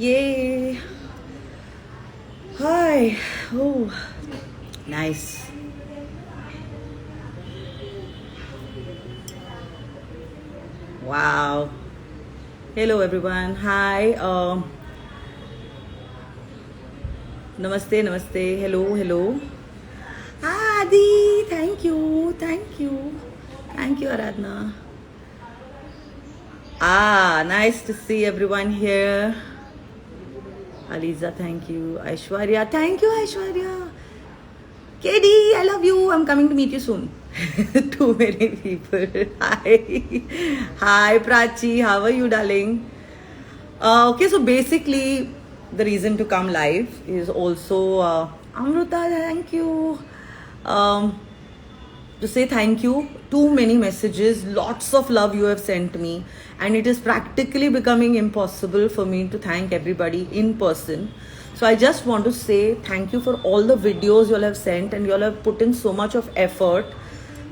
Yay! Hi. Oh, nice. Wow. Hello, everyone. Hi. Namaste, namaste. Hello, hello. Adi, thank you. Thank you. Thank you, Aradhna. Nice to see everyone here. Aliza, thank you. Aishwarya, thank you, Aishwarya. KD, I love you. I'm coming to meet you soon. Too many people. Hi. Hi, Prachi. How are you, darling? Okay, so basically, the reason to come live is also Amruta, thank you. To say thank you. Too many messages, lots of love you have sent me, and it is practically becoming impossible for me to thank everybody in person. So I just want to say thank you for all the videos you all have sent, and you all have put in so much of effort.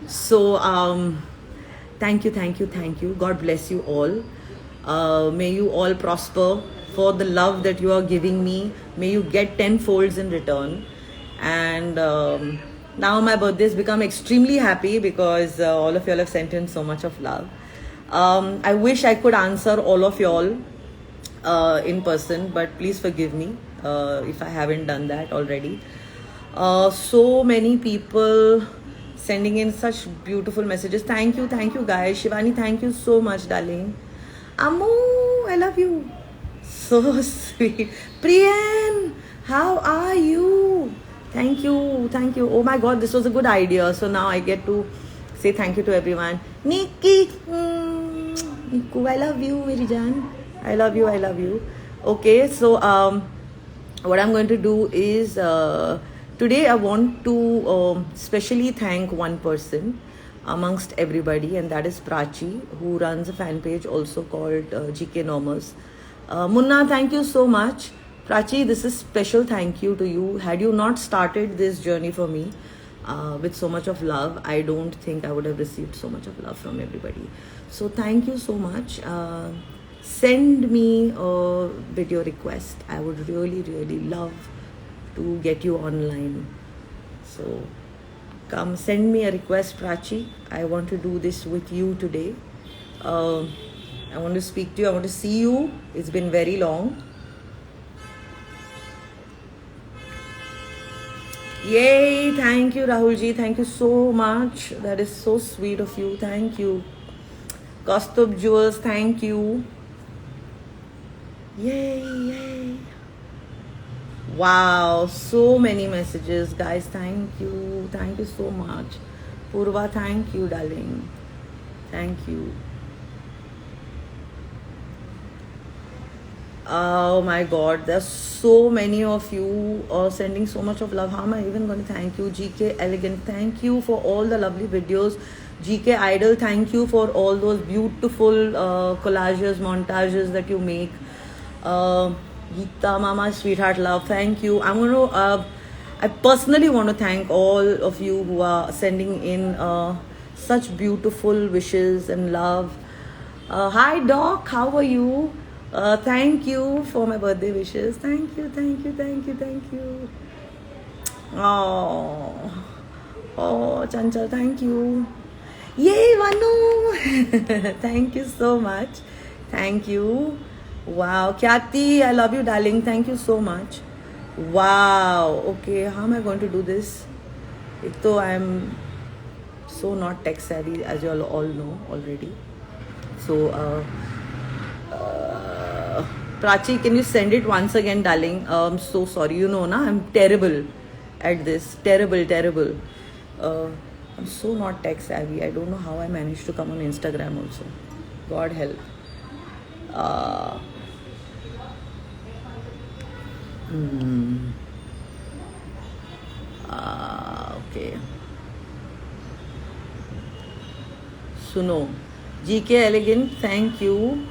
So thank you, thank you, thank you. God bless you all. May you all prosper for the love that you are giving me. May you get tenfolds in return. And now my birthday has become extremely happy because all of y'all have sent in so much of love. I wish I could answer all of y'all in person, but please forgive me if I haven't done that already. So many people sending in such beautiful messages. Thank you guys. Shivani, thank you so much, darling. Amu, I love you. So sweet. Priyan, how are you? Thank you. Oh my god, this was a good idea. So now I get to say thank you to everyone. Nikki, Niku, I love you, Meri Jaan. I love you. Okay, so what I'm going to do is today I want to specially thank one person amongst everybody, and that is Prachi, who runs a fan page also called GK Normals. Munna, thank you so much. Prachi, this is special thank you to you. Had you not started this journey for me with so much of love, I don't think I would have received so much of love from everybody. So thank you so much. Send me a video request. I would really love to get you online. So come send me a request, Prachi. I want to do this with you today. I want to speak to you. I want to see you. It's been very long. Yay! Thank you, Rahulji. Thank you so much. That is so sweet of you. Thank you. Kaustubh Jewels, thank you. Yay! Wow, so many messages, guys. Thank you so much. Purva, thank you, darling. Thank you. Oh my god, there's so many of you sending so much of love. How am I even going to thank you? GK Elegant, thank you for all the lovely videos. GK Idol, thank you for all those beautiful collages, montages that you make. Geeta Mama, sweetheart love, thank you. I personally want to thank all of you who are sending in such beautiful wishes and love. Hi Doc, how are you? Thank you for my birthday wishes. Thank you. Oh, Chanchal, thank you. Yay, Vanu! Thank you so much. Thank you. Wow, Kyati, I love you, darling. Thank you so much. Wow. Okay, how am I going to do this? Though I'm so not tech savvy, as you all know already. So, Prachi, can you send it once again, darling? I'm so sorry. You know, na, I'm terrible at this. Terrible. I'm so not tech savvy. I don't know how I managed to come on Instagram also. God help. Okay. Suno. GK Elegant, thank you.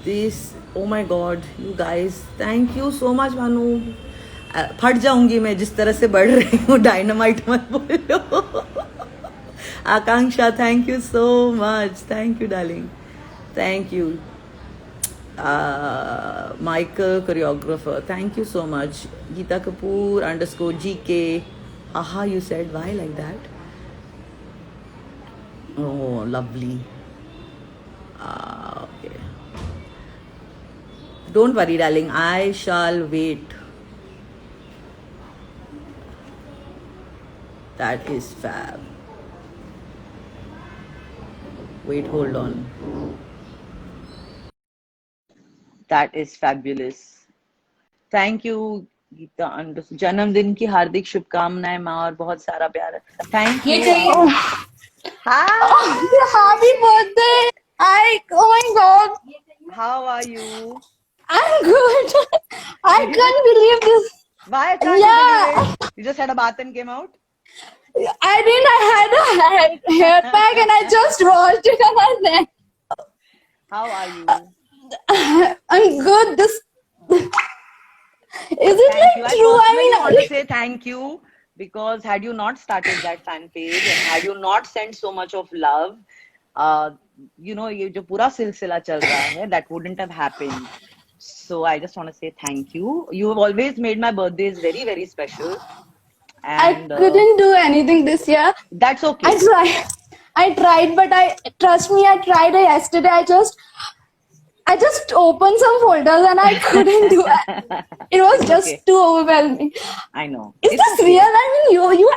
This, oh my god, you guys, thank you so much, Manu. फट जाऊंगी मैं जिस तरह से बढ़ रही हूँ. Dynamite मत बोलो. आकांक्षा, thank you so much. Thank you, darling. Thank you. Michael, choreographer. Thank you so much. Geeta Kapoor underscore GK. Aha, you said why like that? Oh, lovely. Okay. Don't worry, darling. I shall wait. That is fab. Wait, hold on. That is fabulous. Thank you Geeta जन्मदिन की हार्दिक शुभकामनाएं माँ और बहुत सारा प्यार. Thank ये you. चाहिए. Hi. Happy birthday! Oh my god, How are you? I'm good. I Did you can't believe this. Why can't you Yeah, believe it? You just had a bath and came out? I didn't. I had a hair pack and I just washed it and then How are you? I'm good. This is it Thank you. like I true? personally want to Like, say thank you because had you not started that fan page and had you not sent so much of love, uh, ये जो पूरा सिलसिला चल रहा है, that wouldn't have happened. So I just want to say thank you. You have always made my birthdays very, very special, I and couldn't do anything this year. that's I okay. tried. I tried, but I trust me. I tried it yesterday. I just opened some folders and I couldn't do it. It was It's just okay. too overwhelming. I know. Is It's this okay. real? I mean, you.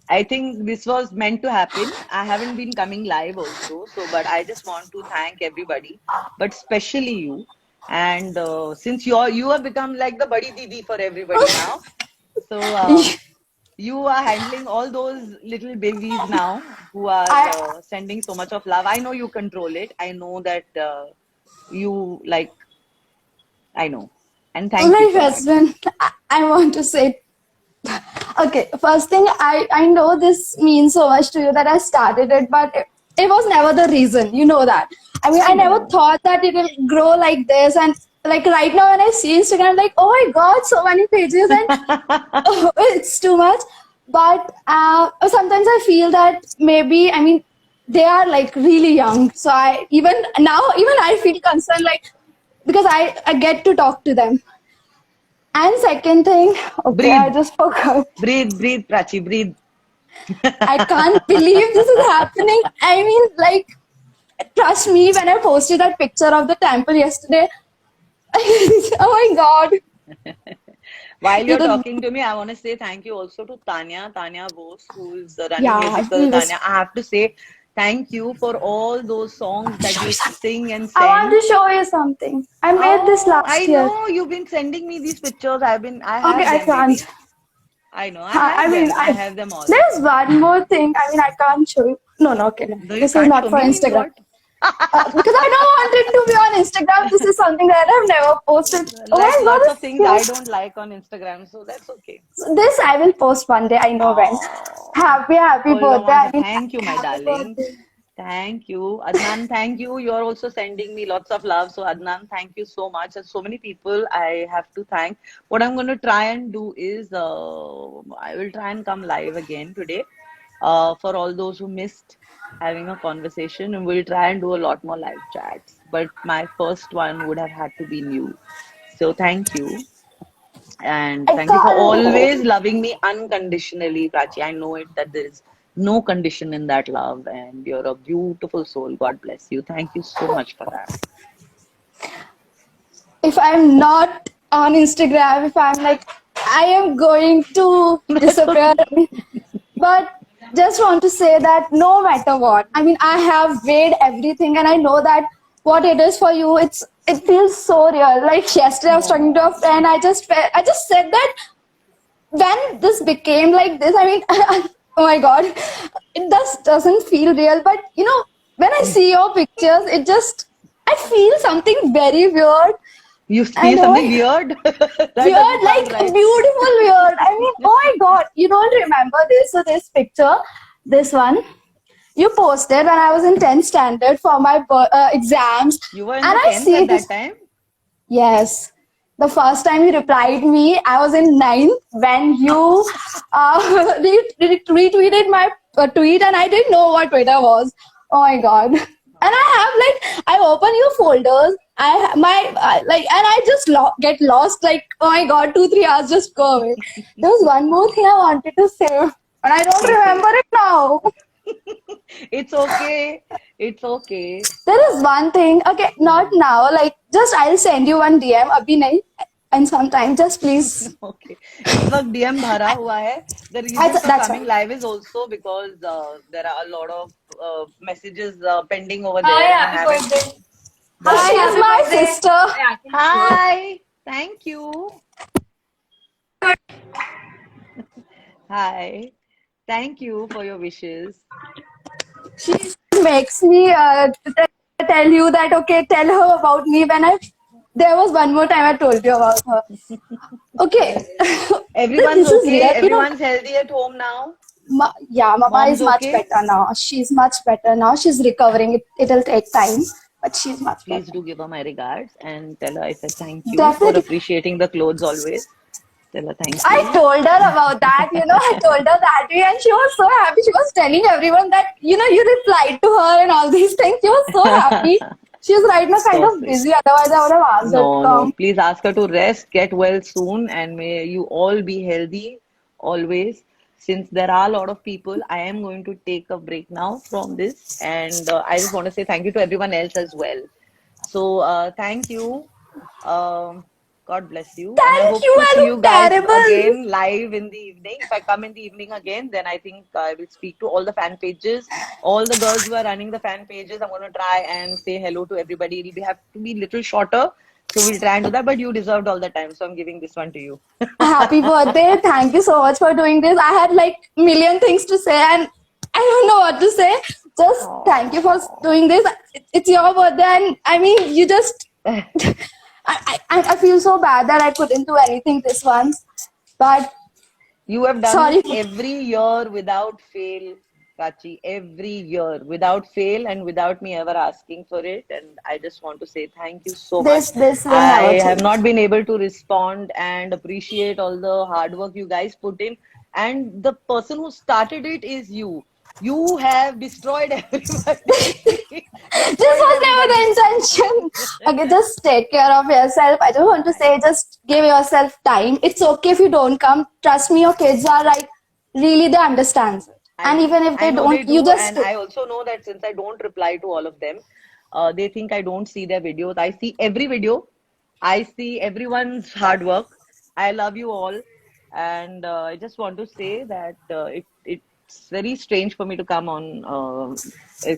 I think this was meant to happen. I haven't been coming live also, so but I just want to thank everybody, but especially you. And since you have become like the buddy didi for everybody now, so you are handling all those little babies now who are I, sending so much of love. I know you control it. I know that you like. I know, and thank you my for that. husband, I want to say, okay, first thing, I know this means so much to you that I started it, but it was never the reason. You know that. I mean, I I never know. thought that it will grow like this. And like right now, when I see Instagram, I'm like, oh my God, so many pages and oh, it's too much. But sometimes I feel that maybe, I mean, they are like really young. So I even now, even I feel concerned, like, because I get to talk to them. And second thing, okay, I Breathe, just forgot. breathe, Prachi, breathe. I can't believe this is happening. I mean, like, trust me, when I posted that picture of the temple yesterday, oh my God. While You you're did, talking to me, I want to say thank you also to Tanya Bose, who is running yeah, musical. we was. Tanya, I have to say thank you for all those songs that Show you you something. sing and I want send. to show you something. I made this Oh, last I year. know you've been sending me these pictures. I Okay, have I them, can't. baby. I know, I mean, I have them all. there's one more thing. I mean, I can't show you. No, no, okay, no. No, you This is can't not show for me means Instagram. what? Because I don't want it to be on Instagram. This is something that I've never posted. Oh Like my God, lots of this things I is don't like on Instagram, so that's okay. so this I will post one day. I know when. Oh, Happy hold birthday. on. I mean, Thank you, my happy darling. birthday. Thank you. Adnan, thank you. You're also sending me lots of love. So, Adnan, thank you so much. There's so many people I have to thank. What I'm going to try and do is I will try and come live again today for all those who missed having a conversation. And we'll try and do a lot more live chats. But my first one would have had to be new. So, thank you. And I thank you for can't. always loving me unconditionally, Prachi. I know it that there is no condition in that love, and you're a beautiful soul. God bless you. Thank you so much for that. If I'm not on Instagram, if I'm like, I am going to disappear. But just want to say that no matter what, I mean, I have weighed everything, and I know that what it is for you, it feels so real. Like yesterday, I was talking to a Oh, friend. I just said that when this became like this, I mean, oh my God, it just doesn't feel real. But you know, when I see your pictures, I feel something very weird. you And feel oh something my, weird? That weird, doesn't sound like right. beautiful weird. I mean, oh my God, you don't remember this? So this picture, this one, you posted when I was in 10th standard for my exams, You were in and the I 10th see at this. that time? Yes. The first time you replied me, I was in ninth when you retweeted my tweet, and I didn't know what Twitter was. Oh my God. And I have like I open your folders. Like, and I just get lost. Like, oh my god, 2 3 hours just go away. There was one more thing I wanted to say, and I don't Please say. remember it now. It's okay. It's okay. There is one thing. Okay, not now. Like, just I'll send you one DM. Abhi nahi. And sometime, just please. Okay. इस वक्त DM भरा हुआ है. The reason for That's coming all. live is also because there are a lot of messages pending over there. and I haven't She is my sister. Hi. Thank you. Hi. Thank you for your wishes. She makes me tell you that, okay, tell her about me when there was one more time I told you about her. Okay. Everyone's This is okay. real. Everyone's healthy at home now. Yeah, Mama Mom's is much okay? better now. She's much better now. She's recovering. It'll take time, but she's much Please better. do give her my regards and tell her I said thank you for Definitely. appreciating the clothes always. Tell her thank I you. told her about that, I told her that way, and she was so happy. She was telling everyone that, you replied to her and all these things. She was so happy. She's right now kind So of sweet. busy, otherwise, I would have asked her to No, no. come. Please ask her to rest, get well soon, and may you all be healthy always. Since there are a lot of people, I am going to take a break now from this, and I just want to say thank you to everyone else as well. So, thank you. Um, God bless you, and I Thank hope you, to I see you look guys terrible. again live in the evening. If I come in the evening again, then I think I will speak to all the fan pages, all the girls who are running the fan pages. I'm going to try and say hello to everybody. It'll have to be a little shorter, so we'll try and do that. But you deserved all the time, so I'm giving this one to you. Happy birthday. Thank you so much for doing this. I had like million things to say and I don't know what to say. Just thank you for Aww. doing this. It's your birthday and I mean, you just, I feel so bad that I couldn't do anything this once. But You have done this sorry, every year without fail, Kachi. Every year without fail and without me ever asking for it. And I just want to say thank you so much. this will I never have change. not been able to respond and appreciate all the hard work you guys put in. And the person who started it is you. You have destroyed everybody. You have This spoiled was never the everybody. intention. Okay, just take care of yourself. I just want to say, just give yourself time. It's okay if you don't come. Trust me, your kids are like, really, they understand it. And even if I they know they don't, you do, just, and I also know that since I don't reply to all of them, they think I don't see their videos. I see every video. I see everyone's hard work. I love you all, and I just want to say that it's very strange for me to come on,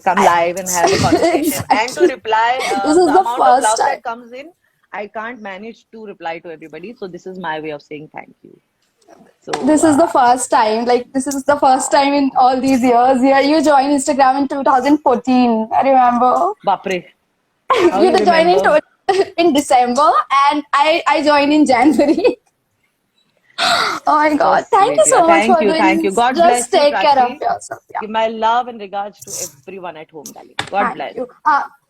come live and have a conversation and to exactly. reply. This is The the amount of first love time. that comes in, I can't manage to reply to everybody. So this is my way of saying thank you. So. This is the first time. Like, this is the first time in all these years. Yeah, you joined Instagram in 2014. I remember. Bapre, how You you joined in, remember? in December, and I joined in January. Oh my So God. Thank you sweet. Yeah. so much Thank for you. doing Thank you. this. God Just bless you, take care of Prachi. yourself. Yeah. Give my love and regards to everyone at home, darling. God Thank bless. you.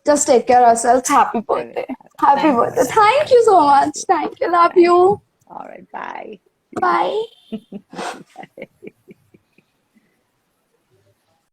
Just take care of yourself. Happy I will. birthday. Happy Thank you. birthday. Thank you so Thank much. you. Thank you. Love Thank you. you. All right. Bye. See you. Bye. Bye.